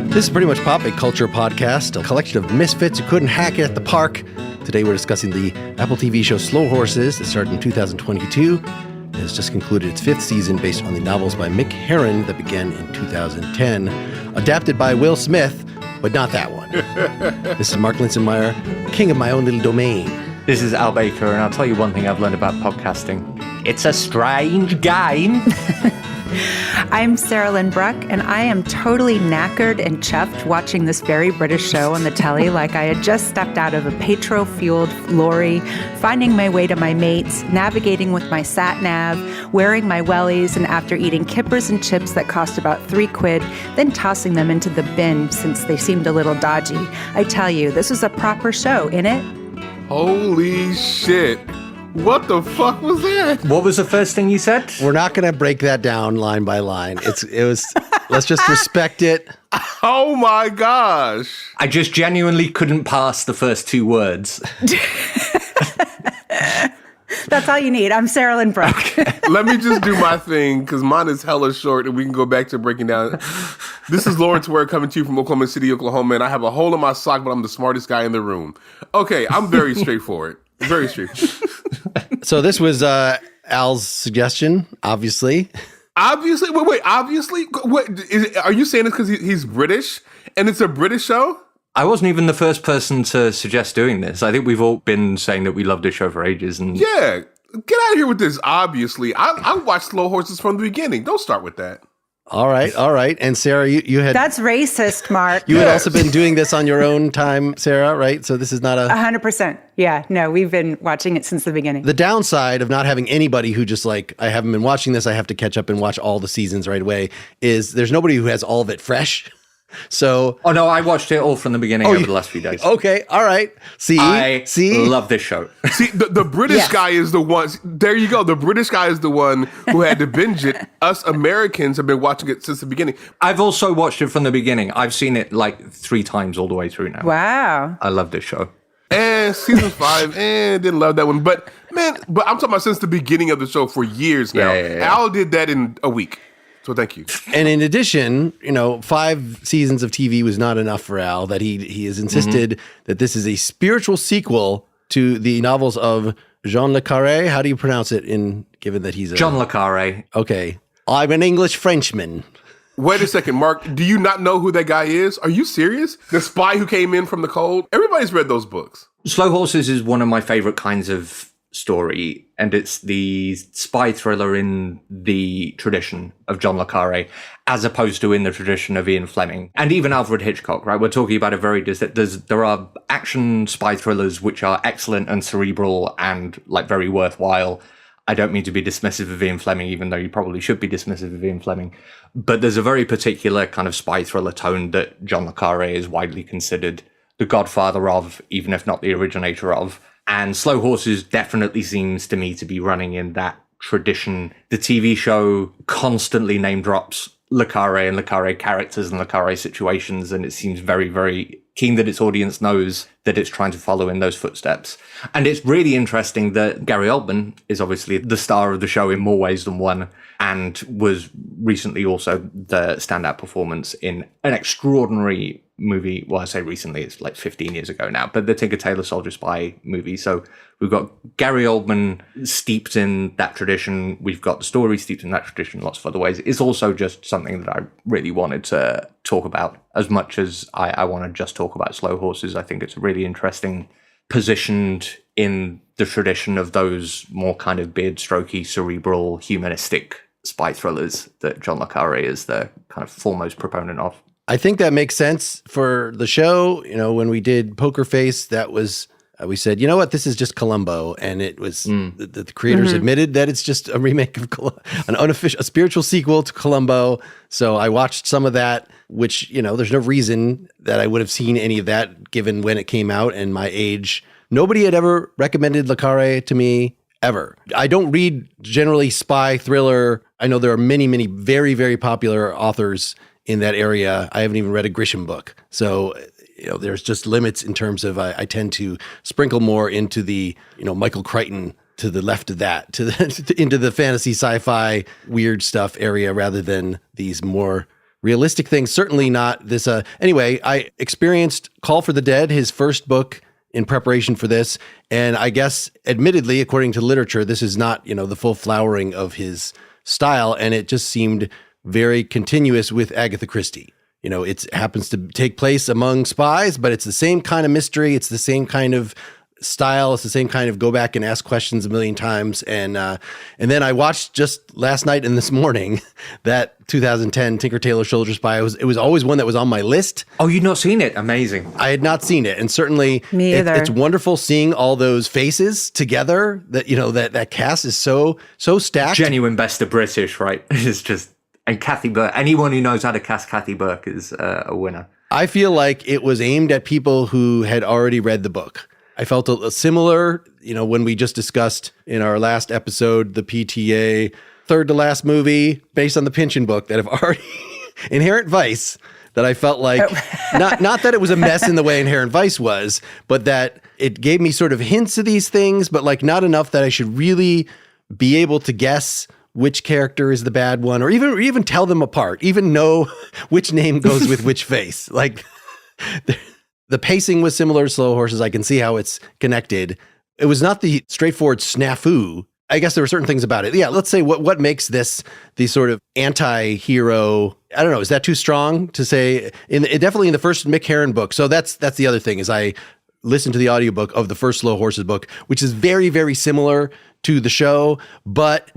This is Pretty Much Pop, a culture podcast, a collection of misfits who couldn't hack it at the park. Today we're discussing the Apple TV show Slow Horses that started in 2022. It has just concluded its 5th season based on the novels by Mick Herron that began in 2010. Adapted by Will Smith, but not that one. This is Mark Linsenmeyer, king of my own little domain. This is Al Baker, and I'll tell you one thing I've learned about podcasting. It's a strange game. I'm Sarahlyn Bruck, and I am totally knackered and chuffed watching this very British show on the telly like I had just stepped out of a petrol-fueled lorry, finding my way to my mates, navigating with my sat-nav, wearing my wellies, and after eating kippers and chips that cost about £3, then tossing them into the bin since they seemed a little dodgy. I tell you, this was a proper show, innit? Holy shit. What the fuck was that? What was the first thing you said? We're not going to break that down line by line. It was. Let's just respect it. Oh my gosh. I just genuinely couldn't pass the first two words. That's all you need. I'm Sarahlyn Bruck. Let me just do my thing, because mine is hella short, and we can go back to breaking down. This is Lawrence Ware coming to you from Oklahoma City, Oklahoma, and I have a hole in my sock, but I'm the smartest guy in the room. Okay, I'm very straightforward. Very straightforward. So this was Al's suggestion, obviously. Obviously? Wait, obviously? Are you saying this because he's British, and it's a British show? I wasn't even the first person to suggest doing this. I think we've all been saying that we love this show for ages. And yeah, get out of here with this, obviously. I watched Slow Horses from the beginning. Don't start with that. All right. And Sarah, you had... That's racist, Mark. You had also been doing this on your own time, Sarah, right? So this is not 100%. Yeah, no, we've been watching it since the beginning. The downside of not having anybody who just like, I haven't been watching this, I have to catch up and watch all the seasons right away, is there's nobody who has all of it fresh. So... Oh, no, I watched it all from the beginning over the last few days. Okay, all right. I love this show. See, the British guy is the one... There you go. The British guy is the one who had to binge it. Us Americans have been watching it since the beginning. I've also watched it from the beginning. I've seen it like 3 times all the way through now. Wow. I love this show. And season 5, didn't love that one. But I'm talking about since the beginning of the show for years now. Yeah. Al did that in a week. So thank you. And in addition, 5 seasons of TV was not enough for Al, that he has insisted that this is a spiritual sequel to the novels of John le Carré. How do you pronounce it, given that he's John le Carré. Okay. I'm an English Frenchman. Wait a second, Mark. Do you not know who that guy is? Are you serious? The spy who came in from the cold? Everybody's read those books. Slow Horses is one of my favorite kinds of story, and it's the spy thriller in the tradition of John le Carré, as opposed to in the tradition of Ian Fleming and even Alfred Hitchcock, right? We're talking about there are action spy thrillers which are excellent and cerebral and like very worthwhile. I don't mean to be dismissive of Ian Fleming, even though you probably should be dismissive of Ian Fleming, but there's a very particular kind of spy thriller tone that John le Carré is widely considered the godfather of, even if not the originator of. And Slow Horses definitely seems to me to be running in that tradition. The TV show constantly name drops le Carré and le Carré characters and le Carré situations, and it seems very, very keen that its audience knows that it's trying to follow in those footsteps. And it's really interesting that Gary Oldman is obviously the star of the show in more ways than one, and was recently also the standout performance in an extraordinary movie. Well, I say recently, it's like 15 years ago now, but the Tinker Tailor Soldier Spy movie. So we've got Gary Oldman steeped in that tradition. We've got the story steeped in that tradition lots of other ways. It's also just something that I really wanted to talk about as much as I want to just talk about Slow Horses. I think it's really interesting, positioned in the tradition of those more kind of beard strokey, cerebral, humanistic spy thrillers that John le Carré is the kind of foremost proponent of. I think that makes sense for the show. When we did Poker Face, that was, we said, you know what, this is just Columbo. And it was, the creators admitted that it's just a remake of a spiritual sequel to Columbo. So I watched some of that, which, there's no reason that I would have seen any of that given when it came out and my age. Nobody had ever recommended le Carré to me, ever. I don't read generally spy thriller. I know there are many, many very, very popular authors in that area. I haven't even read a Grisham book. So, there's just limits in terms of, I tend to sprinkle more into the, Michael Crichton to the left of that, into the fantasy sci-fi weird stuff area rather than these more realistic things. Certainly not this. Anyway, I experienced Call for the Dead, his first book, in preparation for this. And I guess, admittedly, according to literature, this is not, the full flowering of his style. And it just seemed very continuous with Agatha Christie. It happens to take place among spies, but it's the same kind of mystery. It's the same kind of style. It's the same kind of go back and ask questions a million times. And then I watched just last night and this morning that 2010 Tinker Tailor Soldier Spy. It was always one that was on my list. Oh, you'd not seen it? Amazing. I had not seen it. And certainly Me either. It's wonderful seeing all those faces together. That, that cast is so stacked. Genuine best of British, right? It's just, and Kathy Burke. Anyone who knows how to cast Kathy Burke is a winner. I feel like it was aimed at people who had already read the book. I felt a similar, when we just discussed in our last episode, the PTA third to last movie based on the Pynchon book that have already Inherent Vice, that I felt like, not that it was a mess in the way Inherent Vice was, but that it gave me sort of hints of these things, but like not enough that I should really be able to guess which character is the bad one, or even tell them apart, even know which name goes with which face. Like the pacing was similar to Slow Horses. I can see how it's connected. It was not the straightforward snafu. I guess there were certain things about it. Yeah, let's say what makes this the sort of anti-hero. I don't know. Is that too strong to say? Definitely in the first Mick Herron book. So that's the other thing, is I listened to the audiobook of the first Slow Horses book, which is very, very similar to the show, but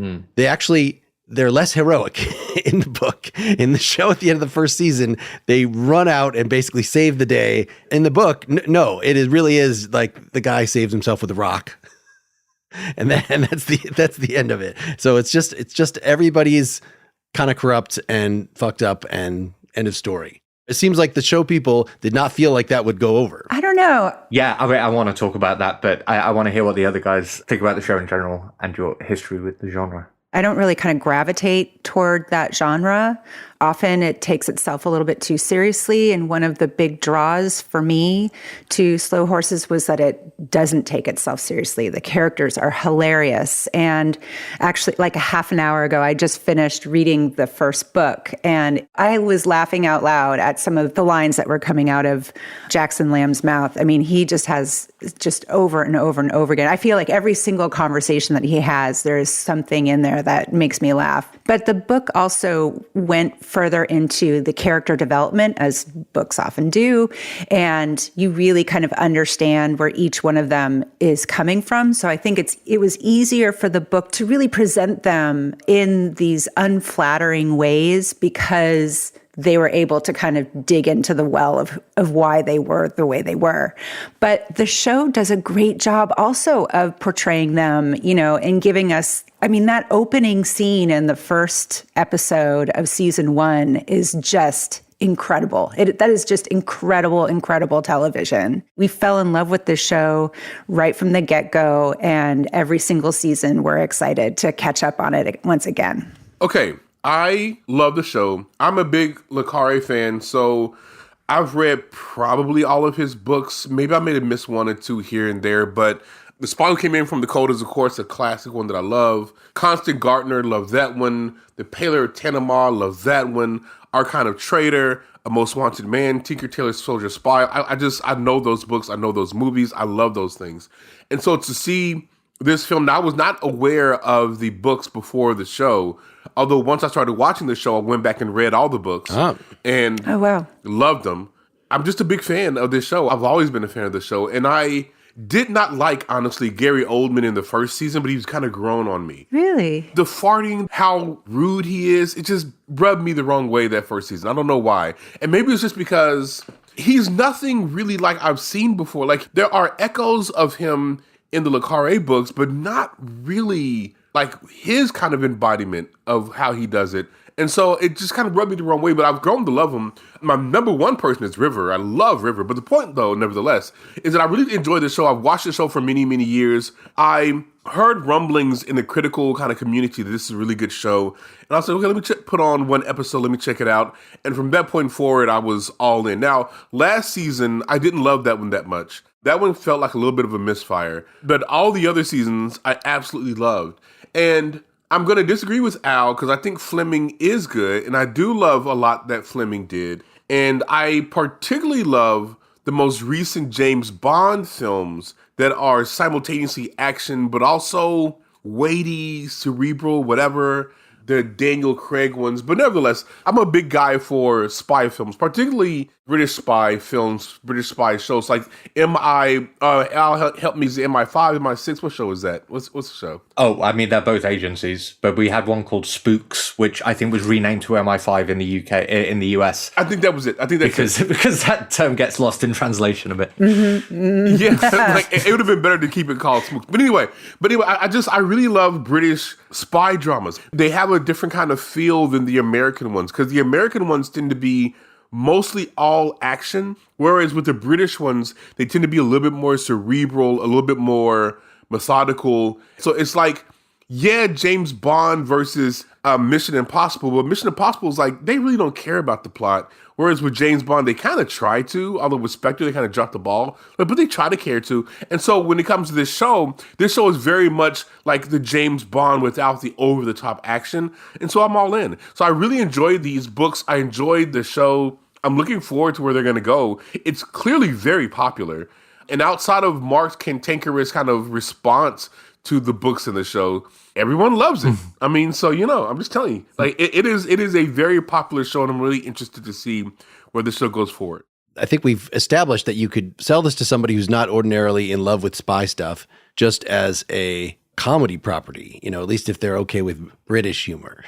they're less heroic in the book. In the show at the end of the first season, they run out and basically save the day. In the book, no, really is like the guy saves himself with a rock. And that's the end of it. So it's just everybody's kind of corrupt and fucked up, and end of story. It seems like the show people did not feel like that would go over. I don't know. Yeah, I want to talk about that, but I want to hear what the other guys think about the show in general and your history with the genre. I don't really kind of gravitate toward that genre. Often it takes itself a little bit too seriously. And one of the big draws for me to Slow Horses was that it doesn't take itself seriously. The characters are hilarious. And actually, like a half an hour ago, I just finished reading the first book. And I was laughing out loud at some of the lines that were coming out of Jackson Lamb's mouth. I mean, he just has over and over and over again. I feel like every single conversation that he has, there is something in there that makes me laugh. But the book also went further into the character development, as books often do, and you really kind of understand where each one of them is coming from. So I think it was easier for the book to really present them in these unflattering ways, because they were able to kind of dig into the well of why they were the way they were. But the show does a great job also of portraying them, and giving us, that opening scene in the first episode of season 1 is just incredible. That is just incredible television. We fell in love with this show right from the get-go, and every single season we're excited to catch up on it once again. Okay. I love the show. I'm a big Le Carré fan, so I've read probably all of his books. Maybe I may have missed one or two here and there, but The Spy Who Came In From the Cold is, of course, a classic one that I love. Constant Gartner, love that one. The Paler of Tanamar, love that one. Our Kind of Traitor, A Most Wanted Man, Tinker Tailor Soldier Spy. I know those books. I know those movies. I love those things. And so to see this film, now I was not aware of the books before the show. Although once I started watching the show, I went back and read all the books and loved them. I'm just a big fan of this show. I've always been a fan of the show. And I did not like, honestly, Gary Oldman in the first season, but he was kind of grown on me. Really? The farting, how rude he is, it just rubbed me the wrong way that first season. I don't know why. And maybe it's just because he's nothing really like I've seen before. Like, there are echoes of him in the Le Carré books, but not really like his kind of embodiment of how he does it. And so it just kind of rubbed me the wrong way, but I've grown to love him. My number one person is River. I love River. But the point, though, nevertheless, is that I really enjoy the show. I've watched the show for many, many years. I heard rumblings in the critical kind of community that this is a really good show. And I said, okay, let me put on one episode. Let me check it out. And from that point forward, I was all in. Now, last season, I didn't love that one that much. That one felt like a little bit of a misfire. But all the other seasons, I absolutely loved. And I'm going to disagree with Al because I think Fleming is good, and I do love a lot that Fleming did. And I particularly love the most recent James Bond films that are simultaneously action, but also weighty, cerebral, whatever. The Daniel Craig ones. But nevertheless, I'm a big guy for spy films, particularly British spy films, British spy shows like Al help me, is it MI5, MI6? What show is that? What's the show? Oh, I mean, they're both agencies, but we had one called Spooks, which I think was renamed to MI5 in the UK, in the US. I think that was it. I think that's because that term gets lost in translation a bit. Yeah, like, it would have been better to keep it called Spooks. But anyway, I really love British spy dramas. They have a different kind of feel than the American ones, because the American ones tend to be mostly all action, whereas with the British ones, they tend to be a little bit more cerebral, a little bit more methodical. So it's like, yeah, James Bond versus Mission Impossible, but Mission Impossible is like, they really don't care about the plot. Whereas with James Bond, they kind of try to, although with Spectre, they kind of drop the ball, but they try to care to. And so when it comes to this show is very much like the James Bond without the over-the-top action. And so I'm all in. So I really enjoyed these books. I enjoyed the show. I'm looking forward to where they're going to go. It's clearly very popular. And outside of Mark's cantankerous kind of response to the books in the show, everyone loves it. I mean, so, I'm just telling you, like, it is a very popular show, and I'm really interested to see where the show goes forward. I think we've established that you could sell this to somebody who's not ordinarily in love with spy stuff just as a comedy property, at least if they're okay with British humor.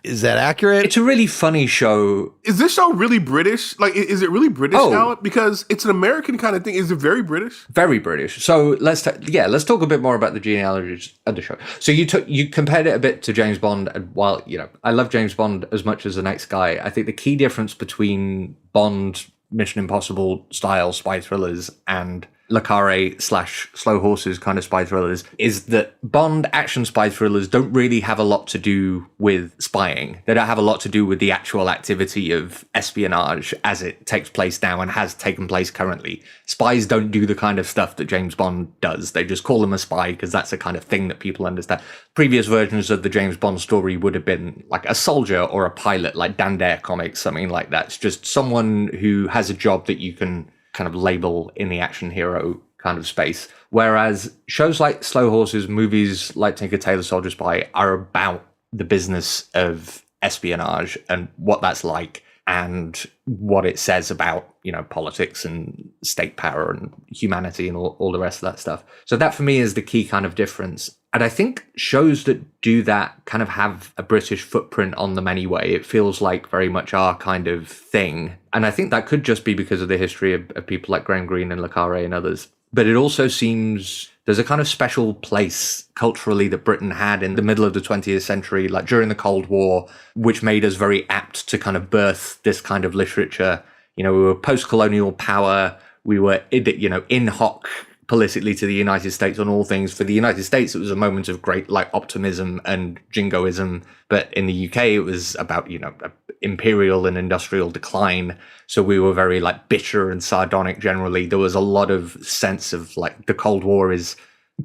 Is that accurate? It's a really funny show. Is this show really British? Like, is it really British, Alec? Because it's an American kind of thing. Is it very British? Very British. So let's talk a bit more about the genealogies of the show. So you compared it a bit to James Bond, and while I love James Bond as much as the next guy, I think the key difference between Bond, Mission Impossible style spy thrillers and Le Carré / Slow Horses kind of spy thrillers is that Bond action spy thrillers don't really have a lot to do with spying. They don't have a lot to do with the actual activity of espionage as it takes place now and has taken place currently. Spies don't do the kind of stuff that James Bond does. They just call him a spy because that's the kind of thing that people understand. Previous versions of the James Bond story would have been like a soldier or a pilot, like Dan Dare comics, something like that. It's just someone who has a job that you can kind of label in the action hero kind of space. Whereas shows like Slow Horses, movies like Tinker Tailor Soldier Spy are about the business of espionage and what that's like and what it says about, politics and state power and humanity and all the rest of that stuff. So that for me is the key kind of difference. And I think shows that do that kind of have a British footprint on them anyway. It feels like very much our kind of thing. And I think that could just be because of the history of people like Graham Greene and Le Carré and others. But it also seems there's a kind of special place culturally that Britain had in the middle of the 20th century, like during the Cold War, which made us very apt to kind of birth this kind of literature. We were post-colonial power. We were, in hoc politically to the United States on all things. For the United States, it was a moment of great optimism and jingoism. But in the UK, it was about, imperial and industrial decline. So we were very bitter and sardonic generally. There was a lot of sense of the Cold War is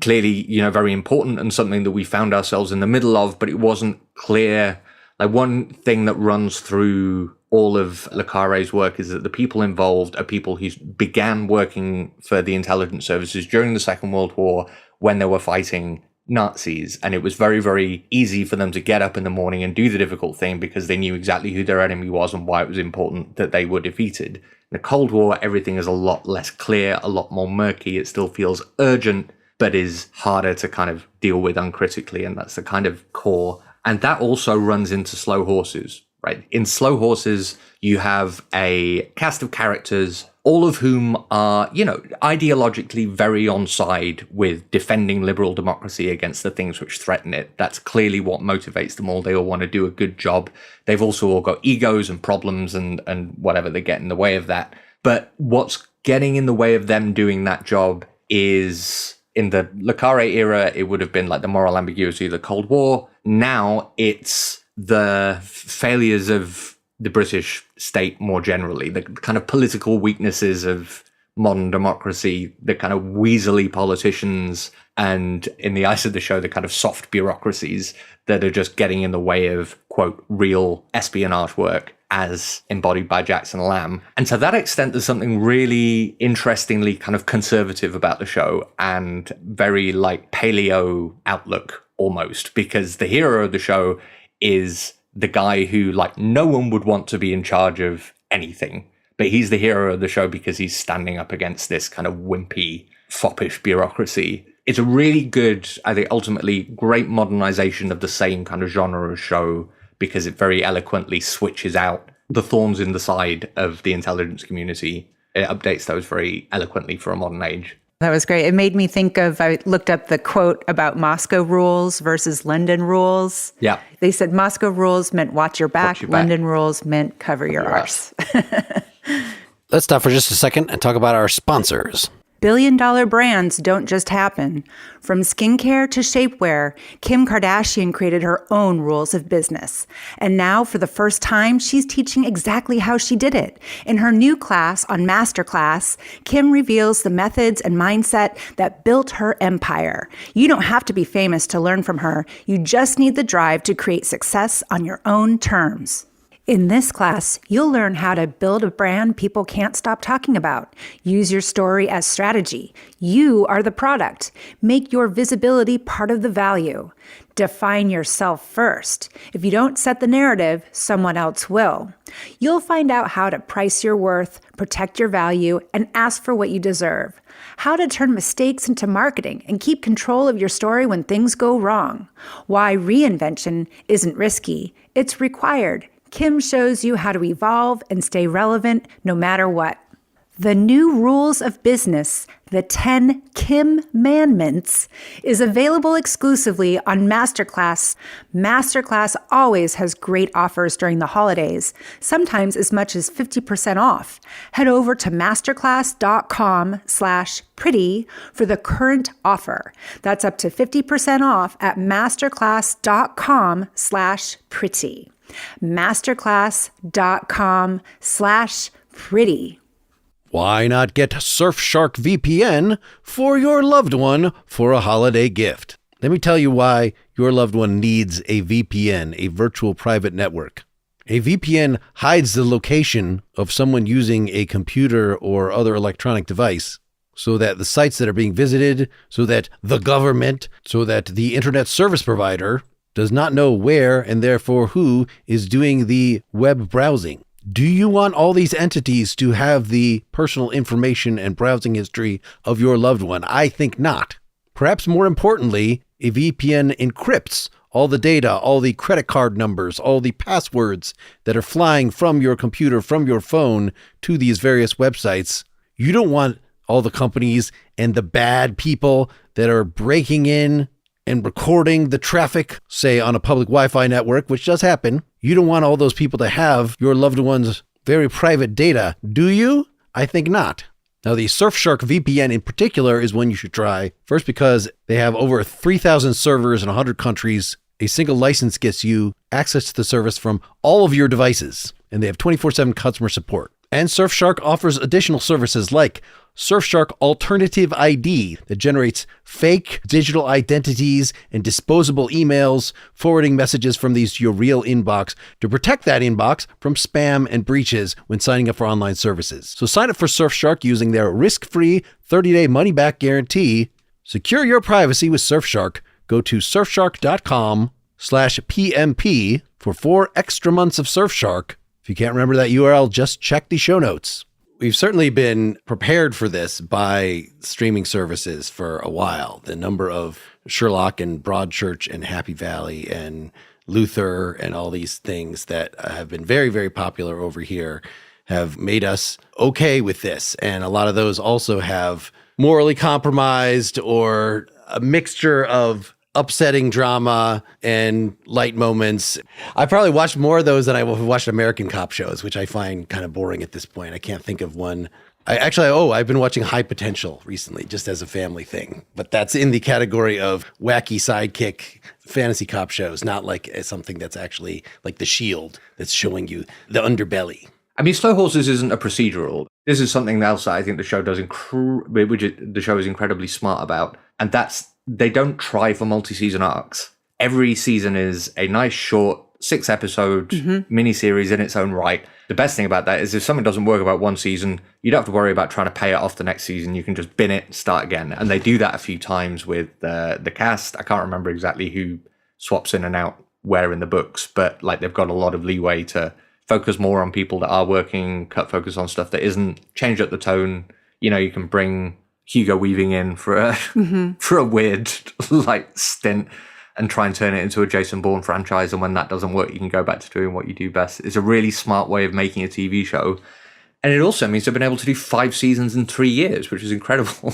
clearly, very important and something that we found ourselves in the middle of, but it wasn't clear. One thing that runs through all of Le Carré's work is that the people involved are people who began working for the intelligence services during the Second World War when they were fighting Nazis. And it was very, very easy for them to get up in the morning and do the difficult thing because they knew exactly who their enemy was and why it was important that they were defeated. In the Cold War, everything is a lot less clear, a lot more murky. It still feels urgent, but is harder to kind of deal with uncritically. And that's the kind of core. And that also runs into Slow Horses. Right. In Slow Horses, you have a cast of characters, all of whom are, ideologically very on side with defending liberal democracy against the things which threaten it. That's clearly what motivates them all. They all want to do a good job. They've also all got egos and problems and whatever they get in the way of that. But what's getting in the way of them doing that job is, in the Le Carré era, it would have been the moral ambiguity of the Cold War. Now it's the failures of the British state more generally, the kind of political weaknesses of modern democracy, the kind of weaselly politicians, and in the eyes of the show, the kind of soft bureaucracies that are just getting in the way of, quote, real espionage work as embodied by Jackson Lamb. And to that extent, there's something really interestingly kind of conservative about the show and very like paleo outlook almost, because the hero of the show is the guy who like no one would want to be in charge of anything. But he's the hero of the show because he's standing up against this kind of wimpy, foppish bureaucracy. It's a really good, I think, ultimately great modernization of the same kind of genre of show because it very eloquently switches out the thorns in the side of the intelligence community. It updates those very eloquently for a modern age. That was great. It made me think of, I looked up the quote about Moscow rules versus London rules. Yeah. They said Moscow rules meant watch your back. London rules meant cover your arse. Let's stop for just a second and talk about our sponsors. Billion-dollar brands don't just happen. From skincare to shapewear, Kim Kardashian created her own rules of business. And now, for the first time, she's teaching exactly how she did it. In her new class on Masterclass, Kim reveals the methods and mindset that built her empire. You don't have to be famous to learn from her. You just need the drive to create success on your own terms. In this class, you'll learn how to build a brand people can't stop talking about. Use your story as strategy. You are the product. Make your visibility part of the value. Define yourself first. If you don't set the narrative, someone else will. You'll find out how to price your worth, protect your value, and ask for what you deserve. How to turn mistakes into marketing and keep control of your story when things go wrong. Why reinvention isn't risky, it's required. Kim shows you how to evolve and stay relevant no matter what. The new rules of business, the 10 Kim Mandments, is available exclusively on Masterclass. Masterclass always has great offers during the holidays, sometimes as much as 50% off. Head over to masterclass.com/pretty for the current offer. That's up to 50% off at masterclass.com/pretty. Masterclass.com/pretty. Why not get Surfshark VPN for your loved one for a holiday gift? Let me tell you why your loved one needs a VPN, a virtual private network. A VPN hides the location of someone using a computer or other electronic device so that the sites that are being visited, so that the government, so that the internet service provider does not know where and therefore who is doing the web browsing. Do you want all these entities to have the personal information and browsing history of your loved one? I think not. Perhaps more importantly, a VPN encrypts all the data, all the credit card numbers, all the passwords that are flying from your computer, from your phone to these various websites. You don't want all the companies and the bad people that are breaking in and recording the traffic, say on a public Wi-Fi network, which does happen. You don't want all those people to have your loved one's very private data, do you? I think not. Now, the Surfshark VPN in particular is one you should try. First, because they have over 3,000 servers in 100 countries. A single license gets you access to the service from all of your devices, and they have 24/7 customer support. And Surfshark offers additional services like Surfshark Alternative ID that generates fake digital identities and disposable emails, forwarding messages from these to your real inbox to protect that inbox from spam and breaches when signing up for online services. So sign up for Surfshark using their risk-free 30-day money-back guarantee. Secure your privacy with Surfshark. Go to surfshark.com/PMP for 4 extra months of Surfshark. If you can't remember that URL, just check the show notes. We've certainly been prepared for this by streaming services for a while. The number of Sherlock and Broadchurch and Happy Valley and Luther and all these things that have been very, very popular over here have made us okay with this. And a lot of those also have morally compromised or a mixture of upsetting drama and light moments. I probably watched more of those than I have watched American cop shows, which I find kind of boring at this point. I can't think of one. I've been watching High Potential recently, just as a family thing. But that's in the category of wacky sidekick fantasy cop shows, not like something that's actually like The Shield that's showing you the underbelly. I mean, Slow Horses isn't a procedural. This is something else that I think the show does the show is incredibly smart about, and that's they don't try for multi-season arcs. Every season is a nice short 6-episode miniseries in its own right. The best thing about that is if something doesn't work about one season, you don't have to worry about trying to pay it off the next season. You can just bin it, start again. And they do that a few times with the cast. I can't remember exactly who swaps in and out where in the books, but like they've got a lot of leeway to focus more on people that are working, cut focus on stuff that isn't, change up the tone. You know, you can bring Hugo Weaving in for a for a weird like stint and try and turn it into a Jason Bourne franchise. And when that doesn't work, you can go back to doing what you do best. It's a really smart way of making a TV show. And it also means they've been able to do 5 seasons in 3 years, which is incredible.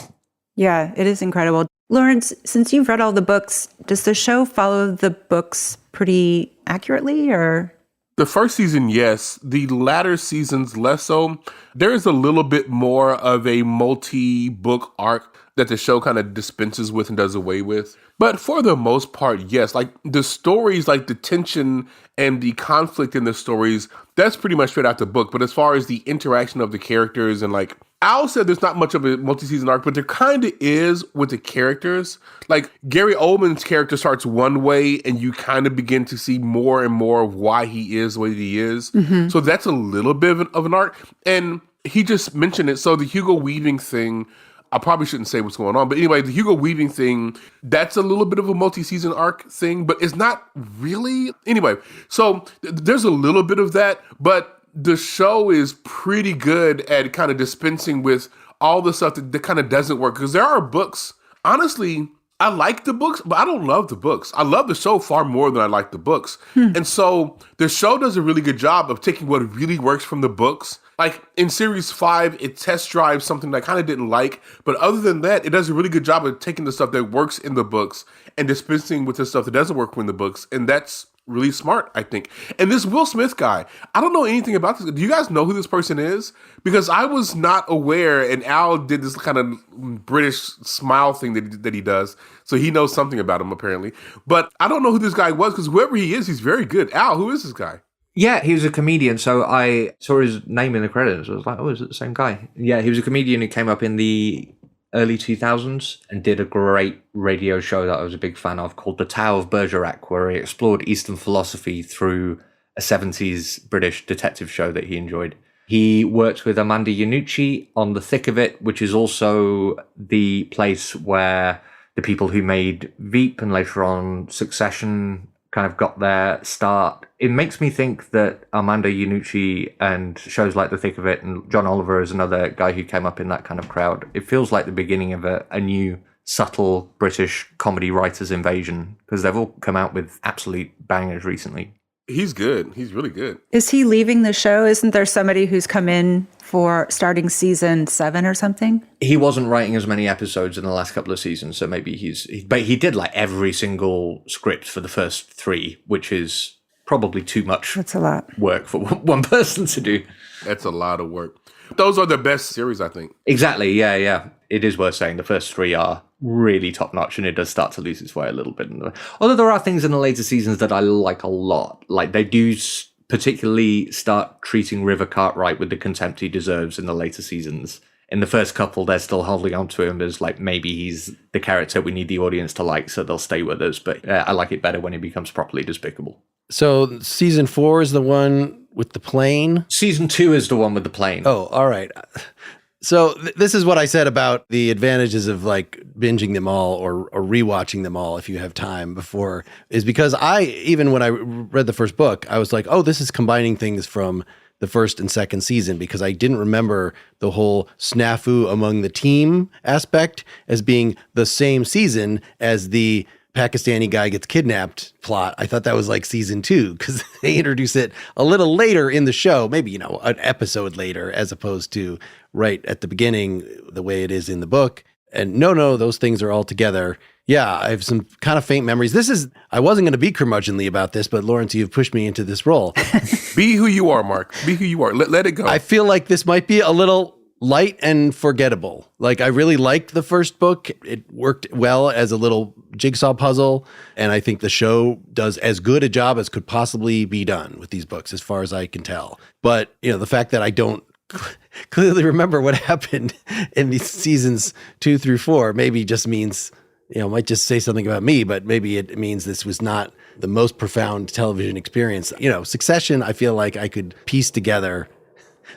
Yeah, it is incredible. Lawrence, since you've read all the books, does the show follow the books pretty accurately, or? The first season, yes. The latter seasons, less so. There is a little bit more of a multi-book arc that the show kind of dispenses with and does away with. But for the most part, yes. Like the stories, like the tension and the conflict in the stories, that's pretty much straight out the book. But as far as the interaction of the characters and like, Al said there's not much of a multi-season arc, but there kind of is with the characters. Like Gary Oldman's character starts one way and you kind of begin to see more and more of why he is the way that he is. So that's a little bit of an arc. And he just mentioned it. So the Hugo Weaving thing, I probably shouldn't say what's going on. But anyway, the Hugo Weaving thing, that's a little bit of a multi-season arc thing, but it's not really. Anyway, so there's a little bit of that, but the show is pretty good at kind of dispensing with all the stuff that kind of doesn't work. Because there are books, honestly, I like the books, but I don't love the books. I love the show far more than I like the books. And so the show does a really good job of taking what really works from the books. Like in series 5, it test drives something that I kind of didn't like. But other than that, it does a really good job of taking the stuff that works in the books and dispensing with the stuff that doesn't work in the books. And that's really smart, I think. And this Will Smith guy, I don't know anything about this. Do you guys know who this person is? Because I was not aware, and Al did this kind of British smile thing that he does. So he knows something about him, apparently. But I don't know who this guy was, because whoever he is, he's very good. Al, who is this guy? Yeah, he was a comedian. So I saw his name in the credits. I was like, oh, is it the same guy? Yeah, he was a comedian who came up in the early 2000s and did a great radio show that I was a big fan of called The Tao of Bergerac, where he explored Eastern philosophy through a 70s British detective show that he enjoyed. He worked with Amanda Iannucci on The Thick of It, which is also the place where the people who made Veep and later on Succession kind of got their start. It makes me think that Amanda Iannucci and shows like The Thick of It, and John Oliver is another guy who came up in that kind of crowd. It feels like the beginning of a new subtle British comedy writers invasion, because they've all come out with absolute bangers recently. He's good. He's really good. Is he leaving the show? Isn't there somebody who's come in for starting season 7 or something? He wasn't writing as many episodes in the last couple of seasons, so maybe but he did like every single script for the first 3, which is probably too much. That's a lot work for one person to do. That's a lot of work. Those are the best series, I think. Exactly. Yeah. It is worth saying the first 3 are really top notch, and it does start to lose its way a little bit. Although there are things in the later seasons that I like a lot. Like they do particularly start treating River Cartwright with the contempt he deserves in the later seasons. In the first couple, they're still holding on to him as like maybe he's the character we need the audience to like, so they'll stay with us. But I like it better when he becomes properly despicable. So season 4 is the one with the plane? Season 2 is the one with the plane. Oh, all right. So this is what I said about the advantages of like binging them all or rewatching them all if you have time before, is because even when I read the first book, I was like, oh, this is combining things from the first and second season, because I didn't remember the whole snafu among the team aspect as being the same season as the Pakistani guy gets kidnapped plot. I thought that was like season 2 because they introduce it a little later in the show, maybe, an episode later, as opposed to right at the beginning, the way it is in the book. And no, those things are all together. Yeah, I have some kind of faint memories. I wasn't going to be curmudgeonly about this, but Lawrence, you've pushed me into this role. Be who you are, Mark. Be who you are. Let it go. I feel like this might be a little light and forgettable. Like, I really liked the first book. It worked well as a little jigsaw puzzle. And I think the show does as good a job as could possibly be done with these books, as far as I can tell. But, the fact that I don't clearly remember what happened in these seasons 2 through 4 maybe just means, might just say something about me, but maybe it means this was not the most profound television experience. Succession, I feel like I could piece together.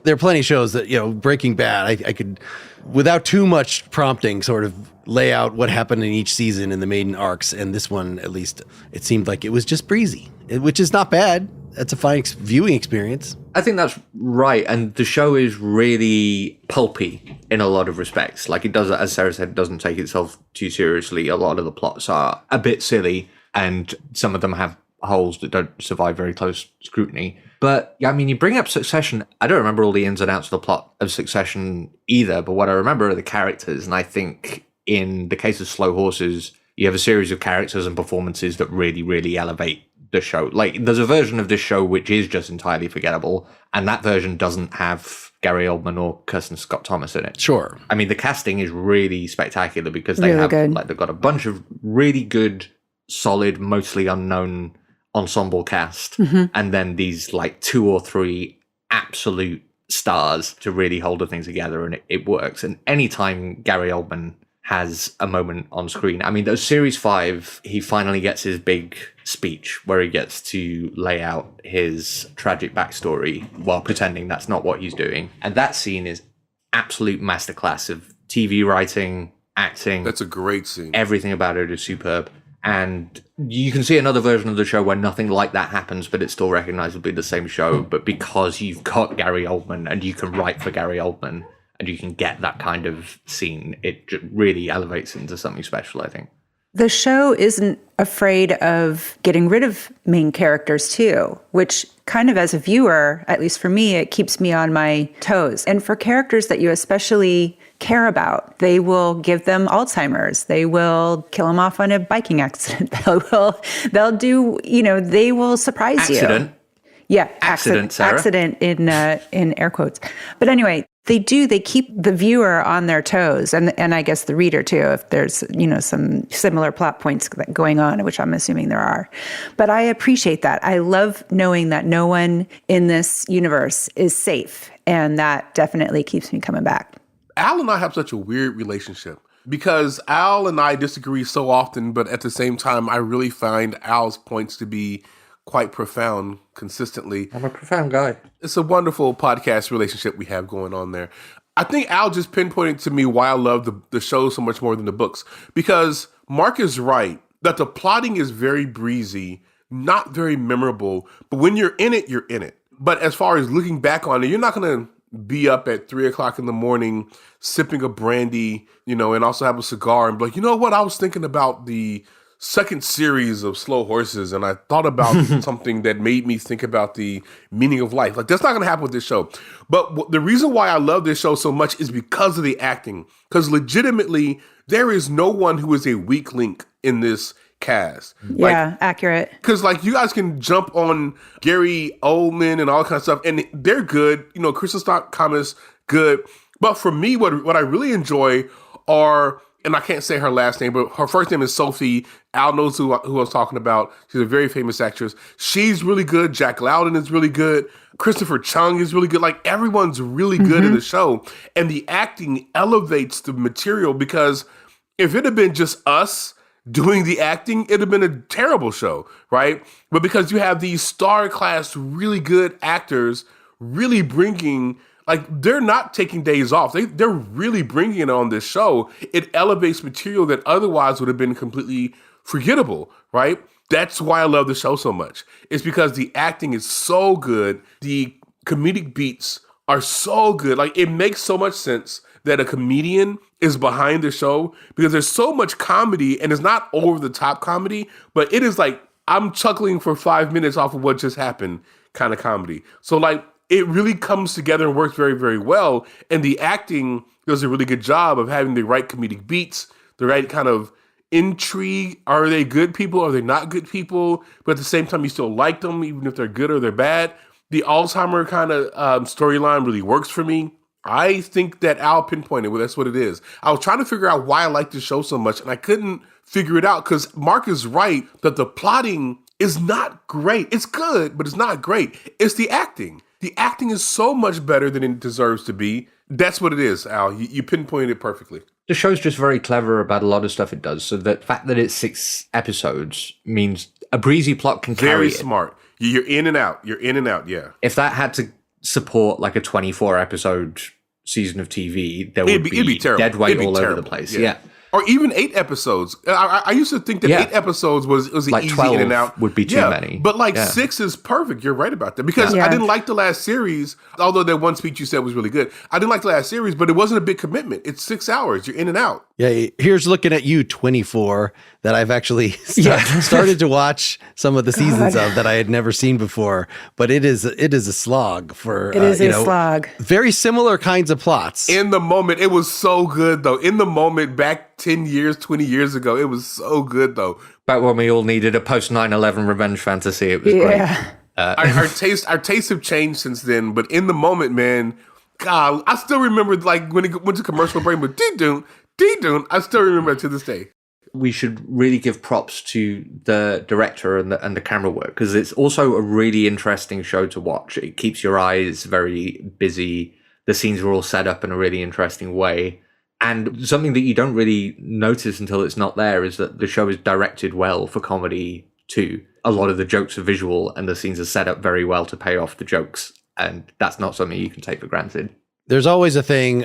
There are plenty of shows that, Breaking Bad, I could, without too much prompting, sort of lay out what happened in each season in the main arcs. And this one, at least, it seemed like it was just breezy, which is not bad. That's a fine viewing experience. I think that's right. And the show is really pulpy in a lot of respects. Like, it does, as Sarah said, doesn't take itself too seriously. A lot of the plots are a bit silly, and some of them have holes that don't survive very close scrutiny. But yeah, I mean, you bring up Succession. I don't remember all the ins and outs of the plot of Succession either, but what I remember are the characters. And I think in the case of Slow Horses, you have a series of characters and performances that really, really elevate the show. Like, there's a version of this show which is just entirely forgettable, and that version doesn't have Gary Oldman or Kirsten Scott Thomas in it. Sure. I mean, the casting is really spectacular because they have like, they've got a bunch of really good, solid, mostly unknown ensemble cast, and then these like 2 or 3 absolute stars to really hold the thing together, and it works. And anytime Gary Oldman has a moment on screen, I mean, those series 5, he finally gets his big speech where he gets to lay out his tragic backstory while pretending that's not what he's doing. And that scene is absolute masterclass of TV writing, acting. That's a great scene. Everything about it is superb. And you can see another version of the show where nothing like that happens, but it's still recognizably the same show. But because you've got Gary Oldman and you can write for Gary Oldman and you can get that kind of scene, it really elevates it into something special, I think. The show isn't afraid of getting rid of main characters too, which kind of, as a viewer, at least for me, it keeps me on my toes. And for characters that you especially care about, they will give them Alzheimer's. They will kill them off on a biking accident. They'll do, they will surprise you. Accident. Yeah. Accident, Sarah. Accident in air quotes. But anyway, they keep the viewer on their toes, and I guess the reader too, if there's, some similar plot points going on, which I'm assuming there are. But I appreciate that. I love knowing that no one in this universe is safe, and that definitely keeps me coming back. Al and I have such a weird relationship because Al and I disagree so often, but at the same time, I really find Al's points to be quite profound consistently. I'm a profound guy. It's a wonderful podcast relationship we have going on there. I think Al just pinpointed to me why I love the show so much more than the books, because Mark is right that the plotting is very breezy, not very memorable, but when you're in it, you're in it. But as far as looking back on it, you're not going to be up at 3:00 in the morning sipping a brandy, and also have a cigar and be like, you know what, I was thinking about the second series of Slow Horses, and I thought about something that made me think about the meaning of life. Like, that's not going to happen with this show. But the reason why I love this show so much is because of the acting. Because legitimately, there is no one who is a weak link in this cast. Yeah, accurate. Because, you guys can jump on Gary Oldman and all that kind of stuff, and they're good. Kristen Scott Thomas, good. But for me, what I really enjoy are, and I can't say her last name, but her first name is Sophie. Al knows who I was talking about. She's a very famous actress. She's really good. Jack Lowden is really good. Christopher Chung is really good. Everyone's really good in the show. And the acting elevates the material, because if it had been just us doing the acting, it'd have been a terrible show, right? But because you have these star-class, really good actors really bringing, they're not taking days off. They're really bringing it on this show. It elevates material that otherwise would have been completely forgettable, right? That's why I love the show so much. It's because the acting is so good. The comedic beats are so good. It makes so much sense that a comedian is behind the show, because there's so much comedy, and it's not over the top comedy, but it is I'm chuckling for 5 minutes off of what just happened kind of comedy. So it really comes together and works very, very well. And the acting does a really good job of having the right comedic beats, the right kind of intrigue. Are they good people? Are they not good people? But at the same time, you still like them, even if they're good or they're bad. The Alzheimer kind of storyline really works for me. I think that Al pinpointed, well, that's what it is. I was trying to figure out why I like this show so much, and I couldn't figure it out because Mark is right that the plotting is not great. It's good, but it's not great. It's the acting. The acting is so much better than it deserves to be. That's what it is, Al. You pinpointed it perfectly. The show's just very clever about a lot of stuff it does. So the fact that it's 6 episodes means a breezy plot can carry Very it. smart. You're in and out. You're in and out, yeah. If that had to support like a 24 episode season of TV, there would be terrible. dead weight It'd be all terrible. over the place. Yeah. Yeah. Or even 8 episodes. I used to think that 8 episodes was like easy 12 in and out. would be too many. But like Yeah. 6 is perfect. You're right about that. Because I didn't like the last series, although that one speech you said was really good. I didn't like the last series, but it wasn't a big commitment. It's 6 hours. You're in and out. Yeah, here's looking at you, 24, that I've actually started to watch some of the seasons of that I had never seen before. But it is a slog for It is a slog. Very similar kinds of plots. In the moment, it was so good, though. In the moment, back 10 years, 20 years ago, it was so good, though. Back when we all needed a post 9/11 revenge fantasy, it was great. Our tastes have changed since then, but in the moment, man, God, I still remember like when it went to commercial break, but dee-doon, I still remember it to this day. We should really give props to the director and the camera work, because it's also a really interesting show to watch. It keeps your eyes very busy. The scenes are all set up in a really interesting way. And something that you don't really notice until it's not there is that the show is directed well for comedy too. A lot of the jokes are visual and the scenes are set up very well to pay off the jokes. And that's not something you can take for granted. There's always a thing,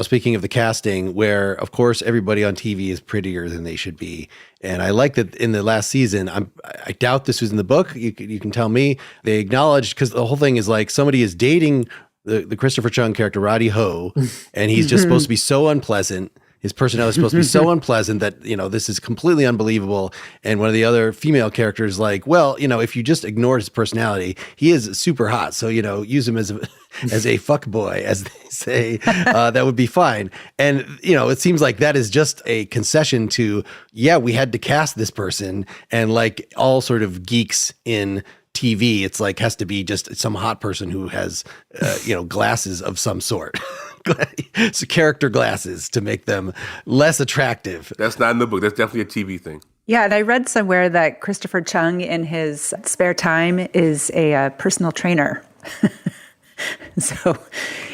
speaking of the casting, where, of course, everybody on TV is prettier than they should be. And I like that in the last season, I doubt this was in the book. You can tell me. They acknowledged, because the whole thing is like somebody is dating the Christopher Chung character, Roddy Ho, and he's just supposed to be so unpleasant. His personality is supposed to be so unpleasant that, this is completely unbelievable. And one of the other female characters like, well, if you just ignore his personality, he is super hot. So, use him as a fuck boy, as they say, that would be fine. And, it seems like that is just a concession to, we had to cast this person. And like all sort of geeks in TV, it's like has to be just some hot person who has, glasses of some sort. So character glasses to make them less attractive. That's not in the book. That's definitely a TV thing. Yeah, and I read somewhere that Christopher Chung, in his spare time, is a personal trainer. So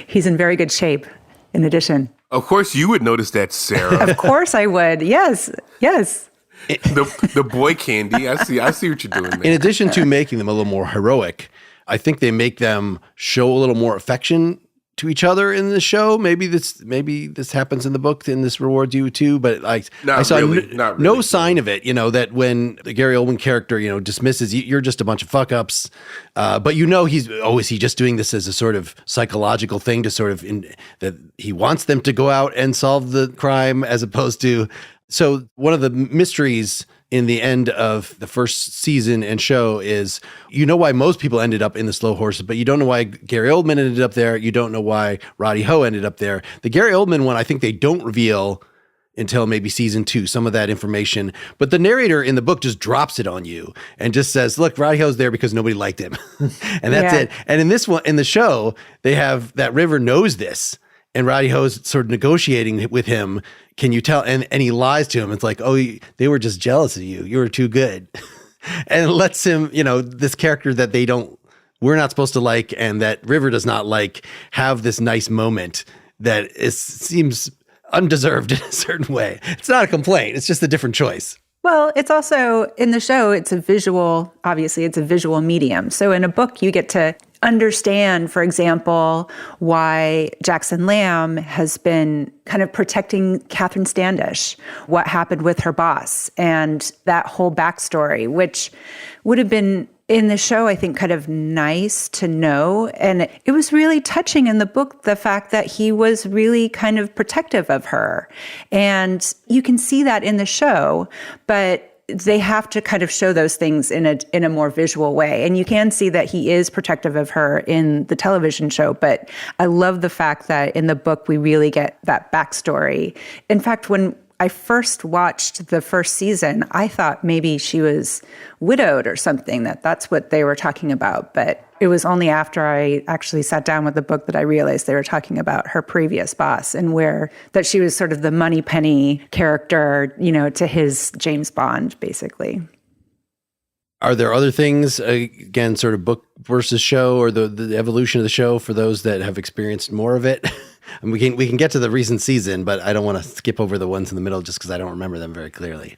he's in very good shape, in addition. Of course, you would notice that, Sarah. Of course I would. Yes. The boy candy. I see what you're doing there. In addition to making them a little more heroic, I think they make them show a little more affection to each other in the show. Maybe this happens in the book and this rewards you too, but like I saw no sign of it, that when the Gary Oldman character, dismisses you're just a bunch of fuck ups. But is he just doing this as a sort of psychological thing to sort of that he wants them to go out and solve the crime as opposed to. So one of the mysteries in the end of the first season and show is, why most people ended up in the Slow Horses, but you don't know why Gary Oldman ended up there. You don't know why Roddy Ho ended up there. The Gary Oldman one, I think they don't reveal until maybe season 2, some of that information. But the narrator in the book just drops it on you and just says, look, Roddy Ho's there because nobody liked him. And that's it. And in this one, in the show, they have that River knows this. And Roddy Ho's sort of negotiating with him. Can you tell? And he lies to him. It's like, they were just jealous of you. You were too good. And lets him, this character that we're not supposed to like, and that River does not like, have this nice moment that seems undeserved in a certain way. It's not a complaint. It's just a different choice. Well, it's also, in the show, obviously it's a visual medium. So in a book, you get to understand, for example, why Jackson Lamb has been kind of protecting Catherine Standish, what happened with her boss, and that whole backstory, which would have been in the show, I think, kind of nice to know. And it was really touching in the book, the fact that he was really kind of protective of her. And you can see that in the show, but they have to kind of show those things in a more visual way. And you can see that he is protective of her in the television show. But I love the fact that in the book, we really get that backstory. In fact, when I first watched the first season, I thought maybe she was widowed or something, that's what they were talking about. But it was only after I actually sat down with the book that I realized they were talking about her previous boss and that she was sort of the Moneypenny character, to his James Bond, basically. Are there other things, again, sort of book versus show, or the evolution of the show for those that have experienced more of it? And we can get to the recent season, but I don't want to skip over the ones in the middle just because I don't remember them very clearly.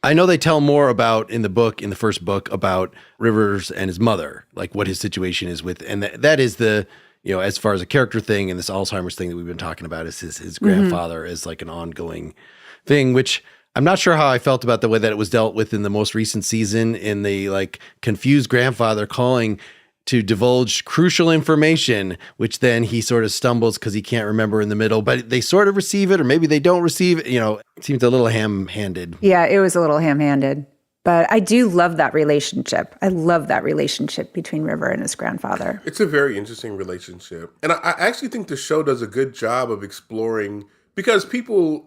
I know they tell more about in the first book, about Rivers and his mother, like what his situation is with, and that is the, as far as a character thing and this Alzheimer's thing that we've been talking about, is his grandfather is like an ongoing thing, which I'm not sure how I felt about the way that it was dealt with in the most recent season, in the like confused grandfather calling to divulge crucial information, which then he sort of stumbles because he can't remember in the middle, but they sort of receive it, or maybe they don't receive it. It seems a little ham-handed. Yeah, it was a little ham-handed. But I do love that relationship. I love that relationship between River and his grandfather. It's a very interesting relationship. And I actually think the show does a good job of exploring, because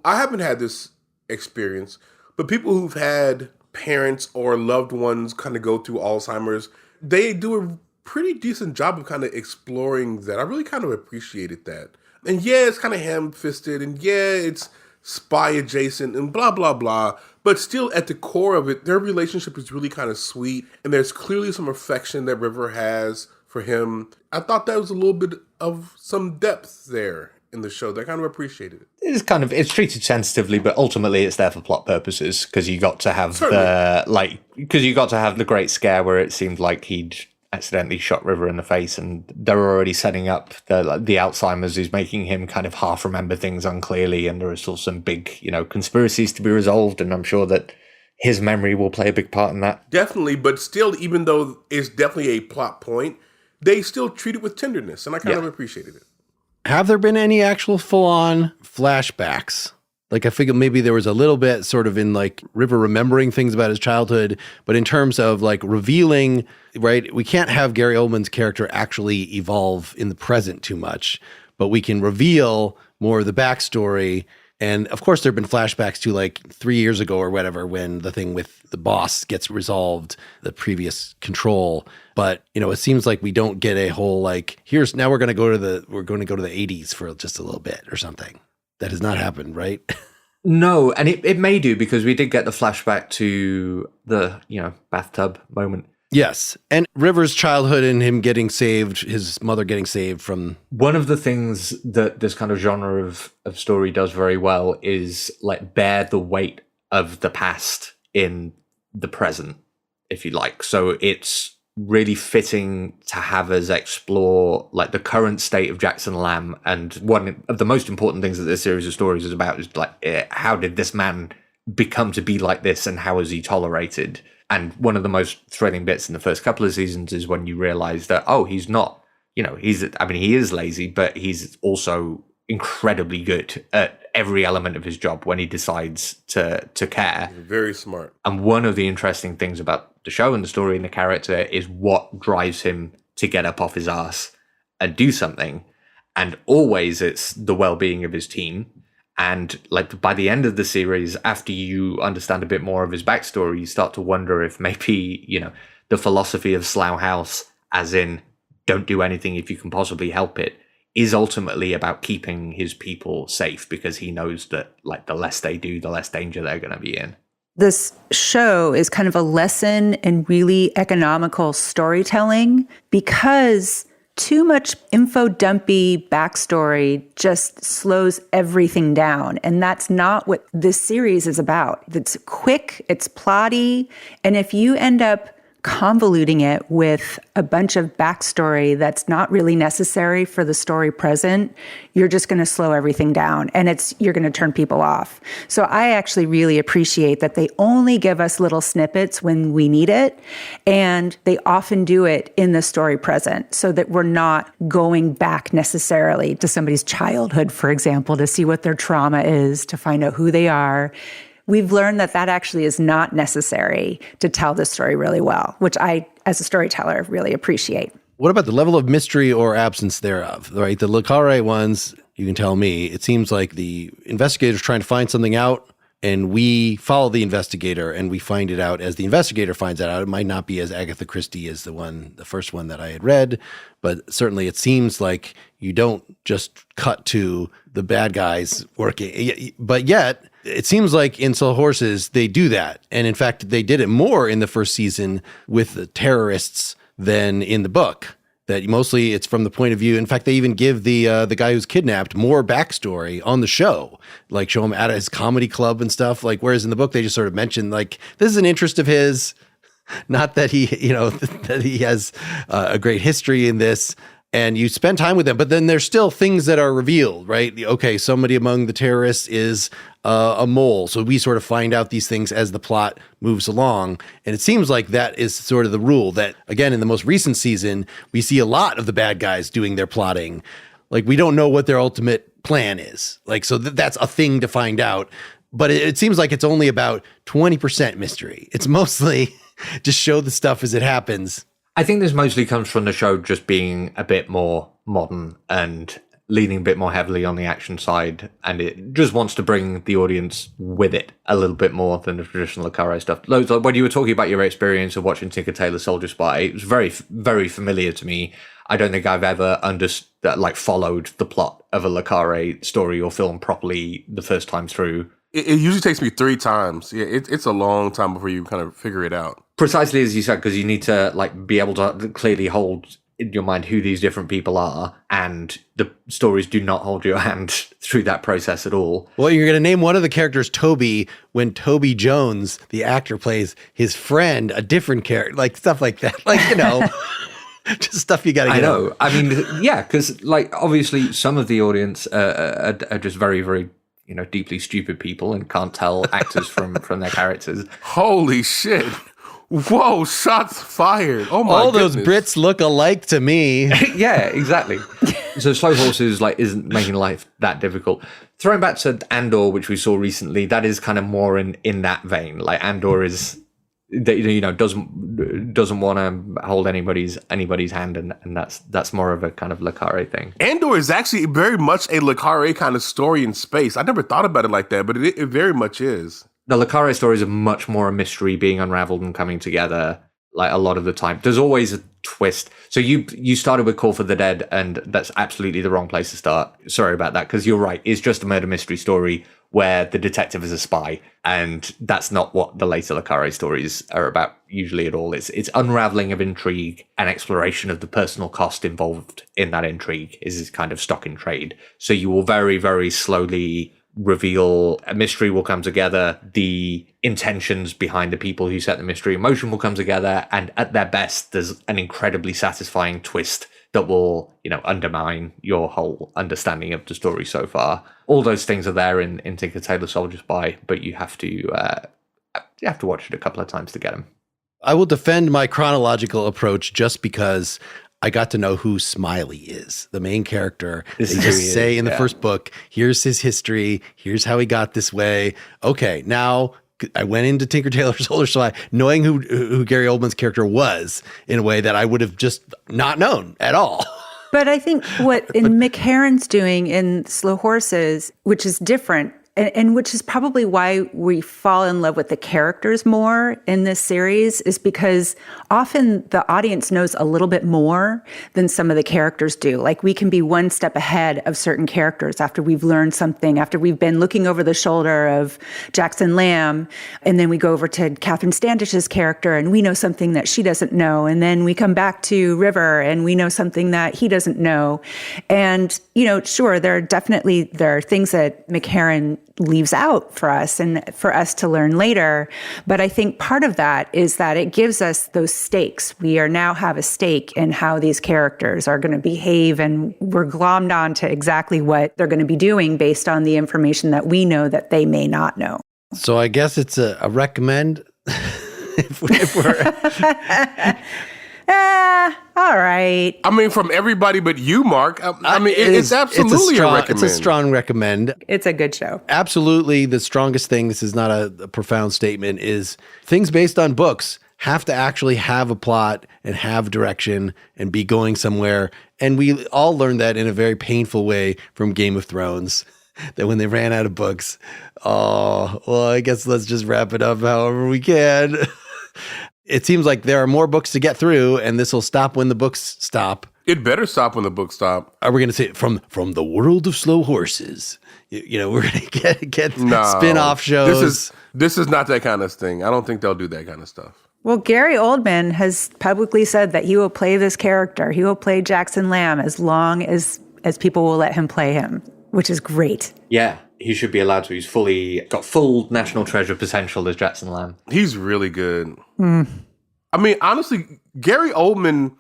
I haven't had this experience, but people who've had parents or loved ones kind of go through Alzheimer's, they do a pretty decent job of kind of exploring that. I really kind of appreciated that. And yeah, it's kind of ham-fisted, and yeah, it's spy adjacent and blah, blah, blah. But still, at the core of it, their relationship is really kind of sweet, and there's clearly some affection that River has for him. I thought that was a little bit of some depth there in the show that I kind of appreciated it. It's treated sensitively, but ultimately it's there for plot purposes, because you got to have the great scare where it seemed like he'd accidentally shot River in the face, and they're already setting up the Alzheimer's is making him kind of half remember things unclearly, and there are still some big, conspiracies to be resolved, and I'm sure that his memory will play a big part in that. Definitely, but still, even though it's definitely a plot point, they still treat it with tenderness, and I kind of appreciated it. Have there been any actual full-on flashbacks? Like, I figured maybe there was a little bit sort of in like River remembering things about his childhood, but in terms of like revealing, right? We can't have Gary Oldman's character actually evolve in the present too much, but we can reveal more of the backstory. And of course, there have been flashbacks to like 3 years ago or whatever, when the thing with the boss gets resolved, the previous control. But, it seems like we don't get a whole like, now we're going to go to the 80s for just a little bit or something. That has not happened, right? No, and it may do, because we did get the flashback to the, bathtub moment. Yes, and River's childhood and him getting saved, his mother getting saved from... One of the things that this kind of genre of story does very well is like bear the weight of the past in the present, if you like. So it's really fitting to have us explore like the current state of Jackson Lamb. And one of the most important things that this series of stories is about is like, how did this man become to be like this, and how is he tolerated? And one of the most thrilling bits in the first couple of seasons is when you realize that, he's not, he is lazy, but he's also incredibly good at every element of his job when he decides to care. Very smart. And one of the interesting things about the show and the story and the character is what drives him to get up off his ass and do something. And always it's the well-being of his team. And like by the end of the series, after you understand a bit more of his backstory, you start to wonder if maybe, the philosophy of Slough House, as in don't do anything if you can possibly help it, is ultimately about keeping his people safe, because he knows that like the less they do, the less danger they're going to be in. This show is kind of a lesson in really economical storytelling, because too much info dumpy backstory just slows everything down. And that's not what this series is about. It's quick, it's plotty, and if you end up convoluting it with a bunch of backstory that's not really necessary for the story present, you're just going to slow everything down, and you're going to turn people off. So I actually really appreciate that they only give us little snippets when we need it, and they often do it in the story present, so that we're not going back necessarily to somebody's childhood, for example, to see what their trauma is, to find out who they are. We've learned that actually is not necessary to tell the story really well, which I, as a storyteller, really appreciate. What about the level of mystery or absence thereof, right? The le Carré ones, you can tell me, it seems like the investigator's trying to find something out, and we follow the investigator and we find it out as the investigator finds it out. It might not be as Agatha Christie as the first one that I had read, but certainly it seems like you don't just cut to the bad guys working. But yet, it seems like in Slow Horses, they do that. And in fact, they did it more in the first season with the terrorists than in the book. That mostly it's from the point of view. In fact, they even give the guy who's kidnapped more backstory on the show, like show him at his comedy club and stuff. Like, whereas in the book, they just sort of mention like, this is an interest of his, not that he, that he has a great history in this. And you spend time with them, but then there's still things that are revealed, right? Okay, somebody among the terrorists is a mole. So we sort of find out these things as the plot moves along. And it seems like that is sort of the rule that, again, in the most recent season, we see a lot of the bad guys doing their plotting. Like, we don't know what their ultimate plan is. Like, so that's a thing to find out. But it seems like it's only about 20% mystery. It's mostly just show the stuff as it happens. I think this mostly comes from the show just being a bit more modern and leaning a bit more heavily on the action side, and it just wants to bring the audience with it a little bit more than the traditional Le Carré stuff. Like when you were talking about your experience of watching Tinker Tailor Soldier Spy, it was very, very familiar to me. I don't think I've ever followed the plot of a Le Carré story or film properly the first time through. It usually takes me 3 times. Yeah, it's a long time before you kind of figure it out. Precisely as you said, because you need to be able to clearly hold in your mind who these different people are, and the stories do not hold your hand through that process at all. Well, you're going to name one of the characters Toby when Toby Jones, the actor, plays his friend, a different character, like stuff like that. Just stuff you got to get. I know. Over. I mean, yeah, because obviously some of the audience are just very, very deeply stupid people and can't tell actors from their characters. Holy shit. Whoa, shots fired. Oh my All goodness. those Brits look alike to me. Yeah, exactly. So Slow Horses isn't making life that difficult. Throwing back to Andor, which we saw recently, that is kind of more in that vein. Like Andor is doesn't want to hold anybody's hand, and that's more of a kind of Le Carré thing. Andor is actually very much a Le Carré kind of story in space. I never thought about it like that, but it very much is. The Le Carré stories are much more a mystery being unraveled and coming together, like a lot of the time. There's always a twist. So you started with Call for the Dead, and that's absolutely the wrong place to start. Sorry about that, because you're right. It's just a murder mystery story where the detective is a spy, and that's not what the later Le Carré stories are about usually at all. It's unraveling of intrigue and exploration of the personal cost involved in that intrigue is kind of stock in trade. So you will very, very slowly reveal a mystery will come together, the intentions behind the people who set the mystery in motion will come together, and at their best there's an incredibly satisfying twist that will undermine your whole understanding of the story so far. All those things are there in Tinker Tailor Soldier Spy, but you have to watch it a couple of times to get them. I will defend my chronological approach just because I got to know who Smiley is, the main character. They just say in the first book, here's his history, here's how he got this way. Okay, now I went into Tinker Tailor Soldier Spy knowing who Gary Oldman's character was in a way that I would have just not known at all. But I think what Mick Herron's doing in Slow Horses, which is different, and which is probably why we fall in love with the characters more in this series, is because often the audience knows a little bit more than some of the characters do. Like, we can be one step ahead of certain characters after we've learned something, after we've been looking over the shoulder of Jackson Lamb, and then we go over to Catherine Standish's character and we know something that she doesn't know, and then we come back to River and we know something that he doesn't know. And, sure, there are things that Mick Herron leaves out for us and for us to learn later. But I think part of that is that it gives us those stakes. We now have a stake in how these characters are going to behave, and we're glommed on to exactly what they're going to be doing based on the information that we know that they may not know. So I guess it's a recommend if we're... All right. I mean, from everybody but you, Mark. It's absolutely a recommend. It's a strong recommend. It's a good show. Absolutely. The strongest thing, this is not a profound statement, is things based on books have to actually have a plot and have direction and be going somewhere. And we all learned that in a very painful way from Game of Thrones. that when they ran out of books, oh, well, I guess let's just wrap it up however we can. It seems like there are more books to get through, and this will stop when the books stop. It better stop when the books stop. Are we going to say from the world of slow horses? You know, we're going to get spin-off shows. This is not that kind of thing. I don't think they'll do that kind of stuff. Well, Gary Oldman has publicly said that he will play this character. He will play Jackson Lamb as long as people will let him play him, which is great. Yeah, he should be allowed to. He's got full national treasure potential as Jackson Lamb. He's really good. I mean, honestly, Gary Oldman,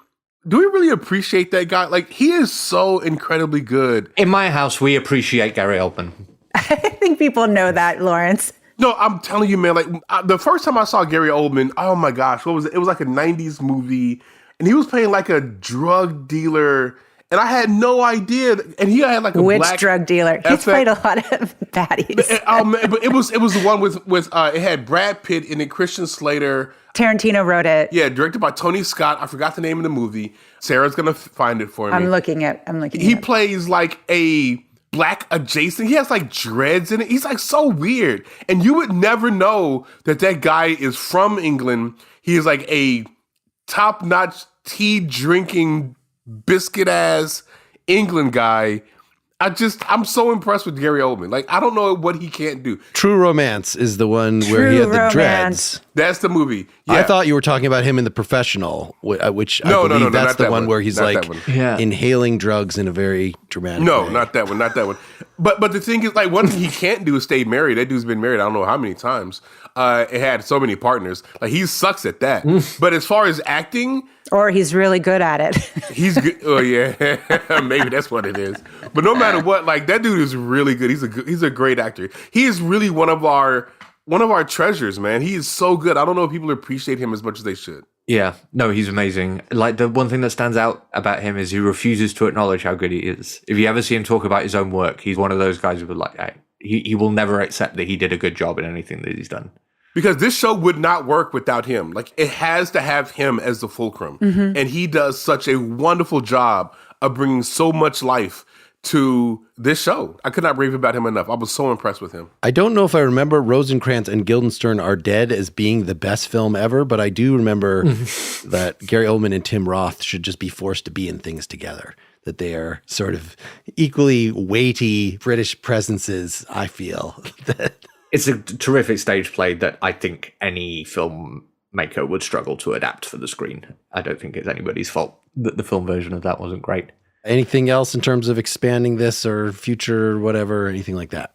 do we really appreciate that guy? Like, he is so incredibly good. In my house, we appreciate Gary Oldman. I think people know that, Lawrence. No, I'm telling you, man, like, the first time I saw Gary Oldman, oh my gosh, what was it? It was like a 90s movie, and he was playing like a drug dealer, and I had no idea. And he had like a Which black drug dealer? He's played a lot of baddies. But it was the one with it had Brad Pitt in it, Christian Slater. Tarantino wrote it. Yeah, directed by Tony Scott. I forgot the name of the movie. Sarah's gonna find it for me. I'm looking at. He plays like a black adjacent. He has like dreads in it. He's like so weird, and you would never know that that guy is from England. He is like a top-notch tea drinking biscuit ass England guy. I'm so impressed with Gary Oldman. Like, I don't know what he can't do. True Romance is the one where he had the dreads. That's the movie. Yeah. I thought you were talking about him in The Professional, which I believe that's the one where he's like inhaling drugs in a very dramatic way. No, not that one. But the thing is, like, one thing he can't do is stay married. That dude's been married I don't know how many times. It had so many partners. Like, he sucks at that. But as far as acting... Or he's really good at it. He's good. Oh, yeah. Maybe that's what it is. But no matter what, like, that dude is really good. He's a great actor. He is really one of our treasures, man. He is so good. I don't know if people appreciate him as much as they should. Yeah. No, he's amazing. Like, the one thing that stands out about him is he refuses to acknowledge how good he is. If you ever see him talk about his own work, he's one of those guys who would like, hey, he will never accept that he did a good job in anything that he's done. Because this show would not work without him. Like, it has to have him as the fulcrum. Mm-hmm. And he does such a wonderful job of bringing so much life to this show. I could not rave about him enough. I was so impressed with him. I don't know if I remember Rosencrantz and Guildenstern Are Dead as being the best film ever, but I do remember that Gary Oldman and Tim Roth should just be forced to be in things together. That they are sort of equally weighty British presences, I feel. It's a terrific stage play that I think any filmmaker would struggle to adapt for the screen. I don't think it's anybody's fault that the film version of that wasn't great. Anything else in terms of expanding this or future, whatever, anything like that?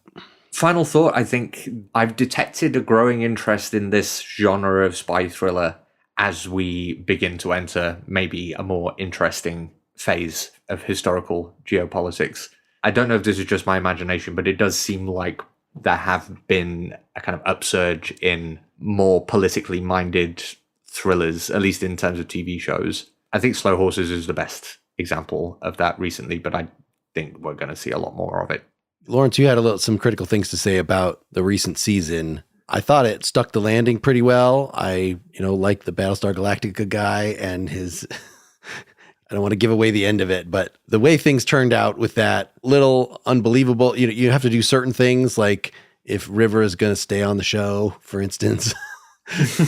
Final thought, I think I've detected a growing interest in this genre of spy thriller as we begin to enter maybe a more interesting phase of historical geopolitics. I don't know if this is just my imagination, but it does seem like there have been a kind of upsurge in more politically minded thrillers, at least in terms of TV shows. I think Slow Horses is the best example of that recently, but I think we're going to see a lot more of it. Lawrence, you had some critical things to say about the recent season. I thought it stuck the landing pretty well. I, like the Battlestar Galactica guy and his... I don't want to give away the end of it, but the way things turned out with that little unbelievable, you have to do certain things, like if River is going to stay on the show, for instance.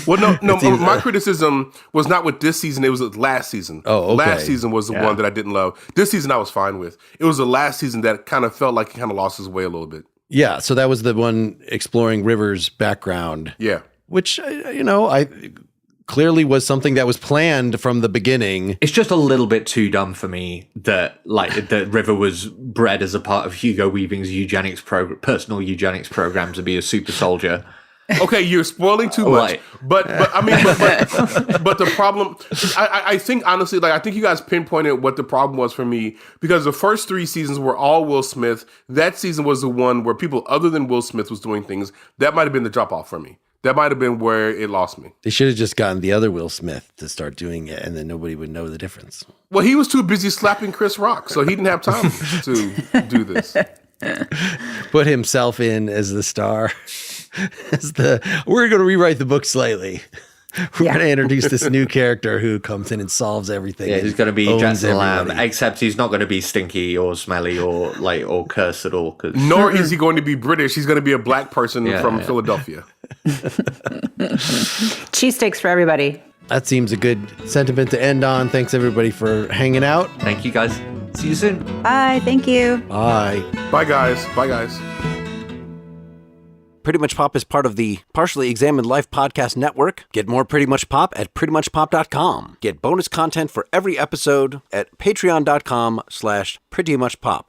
Well, no, my criticism was not with this season. It was last season. Oh, okay. Last season was the one that I didn't love. This season I was fine with. It was the last season that kind of felt like he kind of lost his way a little bit. Yeah, so that was the one exploring River's background. Yeah. Which, I clearly was something that was planned from the beginning. It's just a little bit too dumb for me that River was bred as a part of Hugo Weaving's personal eugenics program to be a super soldier. Okay, you're spoiling too much. Right. But the problem, I think honestly, like, I think you guys pinpointed what the problem was for me, because the first 3 seasons were all Will Smith. That season was the one where people other than Will Smith was doing things. That might have been the drop off for me. That might have been where it lost me. They should have just gotten the other Will Smith to start doing it, and then nobody would know the difference. Well, he was too busy slapping Chris Rock, so he didn't have time to do this. Put himself in as the star. We're going to rewrite the book slightly. We're going to introduce this new character who comes in and solves everything. Yeah, he's going to be owns Jack the Lamb, everybody. except he's not going to be stinky or smelly or cursed at all. Nor is he going to be British. He's going to be a black person from Philadelphia. Cheesesteaks for everybody. That seems a good sentiment to end on. Thanks, everybody, for hanging out. Thank you, guys. See you soon. Bye. Thank you. Bye. Bye, guys. Bye, guys. Pretty Much Pop is part of the Partially Examined Life podcast network. Get more Pretty Much Pop at prettymuchpop.com. Get bonus content for every episode at patreon.com/prettymuchpop.